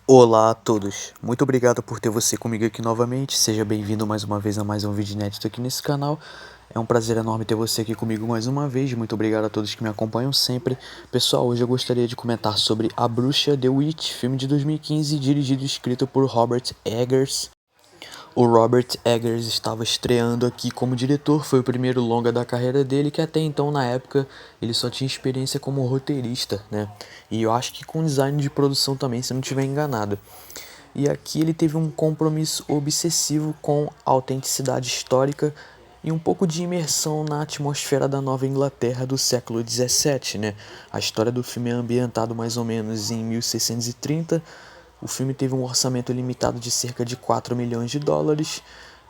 Olá a todos, muito obrigado por ter você comigo aqui novamente, seja bem-vindo mais uma vez a mais um vídeo inédito aqui nesse canal. É um prazer enorme ter você aqui comigo mais uma vez, muito obrigado a todos que me acompanham sempre. Pessoal, hoje eu gostaria de comentar sobre A Bruxa, The Witch, filme de 2015, dirigido e escrito por Robert Eggers. O Robert Eggers estava estreando aqui como diretor, foi o primeiro longa da carreira dele, que até então, na época, ele só tinha experiência como roteirista, né? E eu acho que com design de produção também, se não estiver enganado. E aqui ele teve um compromisso obsessivo com a autenticidade histórica e um pouco de imersão na atmosfera da Nova Inglaterra do século XVII, né? A história do filme é ambientado mais ou menos em 1630. O filme teve um orçamento limitado de cerca de 4 milhões de dólares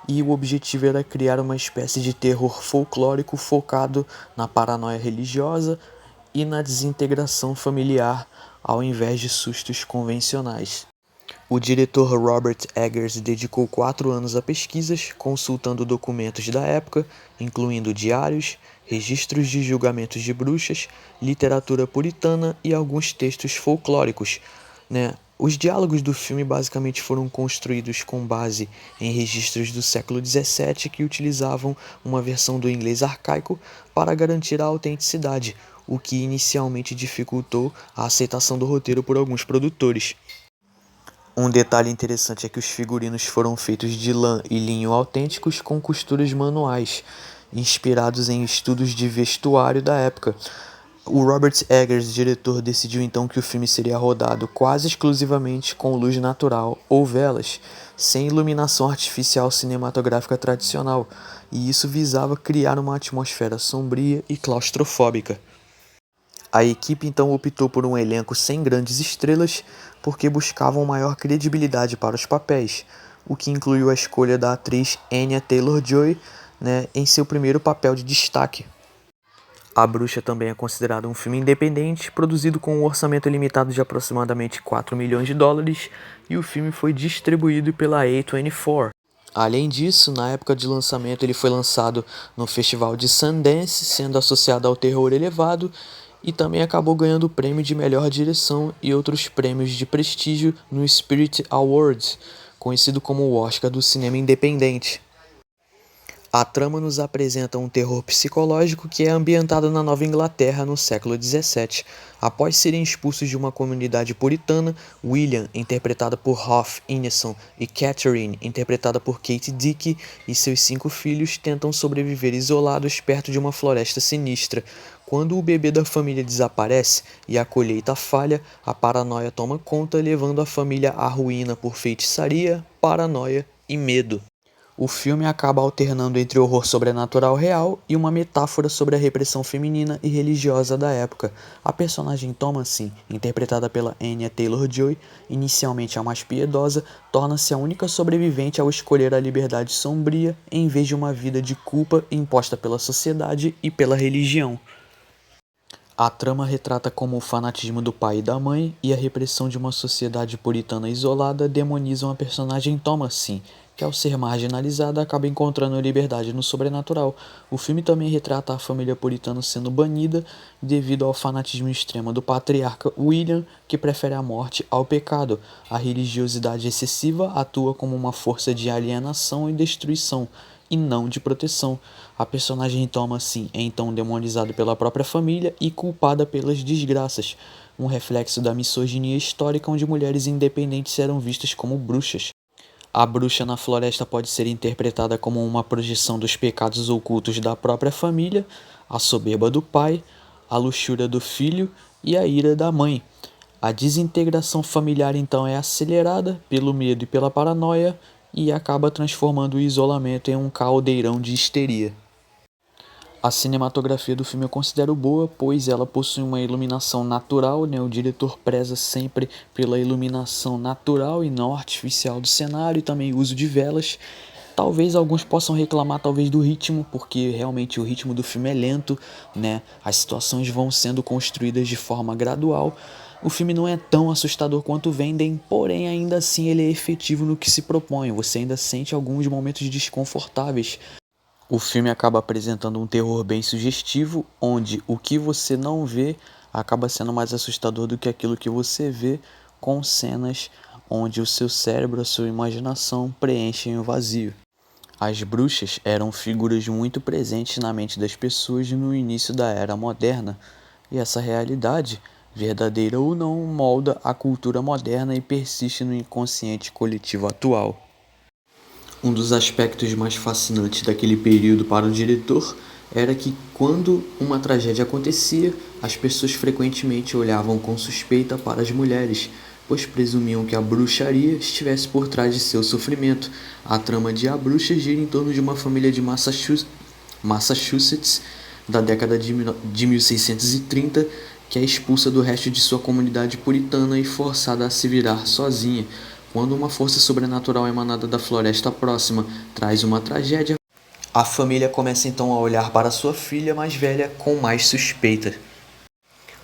e o objetivo era criar uma espécie de terror folclórico focado na paranoia religiosa e na desintegração familiar ao invés de sustos convencionais. O diretor Robert Eggers dedicou 4 anos a pesquisas, consultando documentos da época, incluindo diários, registros de julgamentos de bruxas, literatura puritana e alguns textos folclóricos, né? Os diálogos do filme basicamente foram construídos com base em registros do século XVII que utilizavam uma versão do inglês arcaico para garantir a autenticidade, o que inicialmente dificultou a aceitação do roteiro por alguns produtores. Um detalhe interessante é que os figurinos foram feitos de lã e linho autênticos com costuras manuais, inspirados em estudos de vestuário da época. O Robert Eggers, diretor, decidiu então que o filme seria rodado quase exclusivamente com luz natural ou velas, sem iluminação artificial cinematográfica tradicional, e isso visava criar uma atmosfera sombria e claustrofóbica. A equipe então optou por um elenco sem grandes estrelas porque buscavam maior credibilidade para os papéis, o que incluiu a escolha da atriz Anya Taylor-Joy, né, em seu primeiro papel de destaque. A Bruxa também é considerado um filme independente, produzido com um orçamento limitado de aproximadamente 4 milhões de dólares, e o filme foi distribuído pela A24. Além disso, na época de lançamento ele foi lançado no Festival de Sundance, sendo associado ao terror elevado, e também acabou ganhando o prêmio de melhor direção e outros prêmios de prestígio no Spirit Awards, conhecido como o Oscar do cinema independente. A trama nos apresenta um terror psicológico que é ambientado na Nova Inglaterra no século XVII. Após serem expulsos de uma comunidade puritana, William, interpretado por Ralph Ineson, e Catherine, interpretada por Kate Dickie, e seus 5 filhos tentam sobreviver isolados perto de uma floresta sinistra. Quando o bebê da família desaparece e a colheita falha, a paranoia toma conta, levando a família à ruína por feitiçaria, paranoia e medo. O filme acaba alternando entre horror sobrenatural real e uma metáfora sobre a repressão feminina e religiosa da época. A personagem Thomasin, interpretada pela Anya Taylor-Joy, inicialmente a mais piedosa, torna-se a única sobrevivente ao escolher a liberdade sombria em vez de uma vida de culpa imposta pela sociedade e pela religião. A trama retrata como o fanatismo do pai e da mãe e a repressão de uma sociedade puritana isolada demonizam a personagem Thomasin, que ao ser marginalizada acaba encontrando liberdade no sobrenatural. O filme também retrata a família puritana sendo banida devido ao fanatismo extremo do patriarca William, que prefere a morte ao pecado. A religiosidade excessiva atua como uma força de alienação e destruição, e não de proteção. A personagem Thomasin é então demonizada pela própria família e culpada pelas desgraças, um reflexo da misoginia histórica onde mulheres independentes eram vistas como bruxas. A bruxa na floresta pode ser interpretada como uma projeção dos pecados ocultos da própria família, a soberba do pai, a luxúria do filho e a ira da mãe. A desintegração familiar então é acelerada pelo medo e pela paranoia e acaba transformando o isolamento em um caldeirão de histeria. A cinematografia do filme eu considero boa, pois ela possui uma iluminação natural, né? O diretor preza sempre pela iluminação natural e não artificial do cenário e também o uso de velas. Talvez alguns possam reclamar talvez do ritmo, porque realmente o ritmo do filme é lento, né? As situações vão sendo construídas de forma gradual. O filme não é tão assustador quanto vendem, porém ainda assim ele é efetivo no que se propõe. Você ainda sente alguns momentos desconfortáveis. O filme acaba apresentando um terror bem sugestivo, onde o que você não vê acaba sendo mais assustador do que aquilo que você vê, com cenas onde o seu cérebro, a sua imaginação preenchem o vazio. As bruxas eram figuras muito presentes na mente das pessoas no início da Era Moderna, e essa realidade, verdadeira ou não, molda a cultura moderna e persiste no inconsciente coletivo atual. Um dos aspectos mais fascinantes daquele período para o diretor era que, quando uma tragédia acontecia, as pessoas frequentemente olhavam com suspeita para as mulheres, pois presumiam que a bruxaria estivesse por trás de seu sofrimento. A trama de A Bruxa gira em torno de uma família de Massachusetts da década de 1630, que é expulsa do resto de sua comunidade puritana e forçada a se virar sozinha. Quando uma força sobrenatural emanada da floresta próxima traz uma tragédia, a família começa então a olhar para sua filha mais velha com mais suspeita.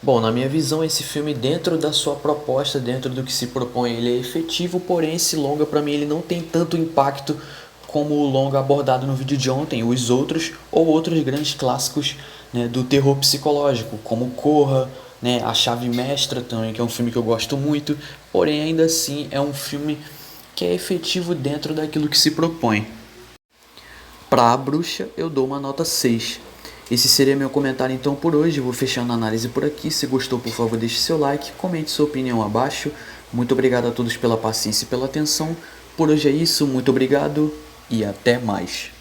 Bom, na minha visão, esse filme, dentro da sua proposta, dentro do que se propõe, ele é efetivo, porém esse longa, para mim, ele não tem tanto impacto como o longa abordado no vídeo de ontem, os outros ou outros grandes clássicos, né, do terror psicológico, como Corra, né, A Chave Mestra também, que é um filme que eu gosto muito, porém ainda assim é um filme que é efetivo dentro daquilo que se propõe. Para A Bruxa, eu dou uma nota 6. Esse seria meu comentário então por hoje. Eu vou fechando a análise por aqui. Se gostou, por favor, deixe seu like, comente sua opinião abaixo. Muito obrigado a todos pela paciência e pela atenção. Por hoje é isso, muito obrigado e até mais.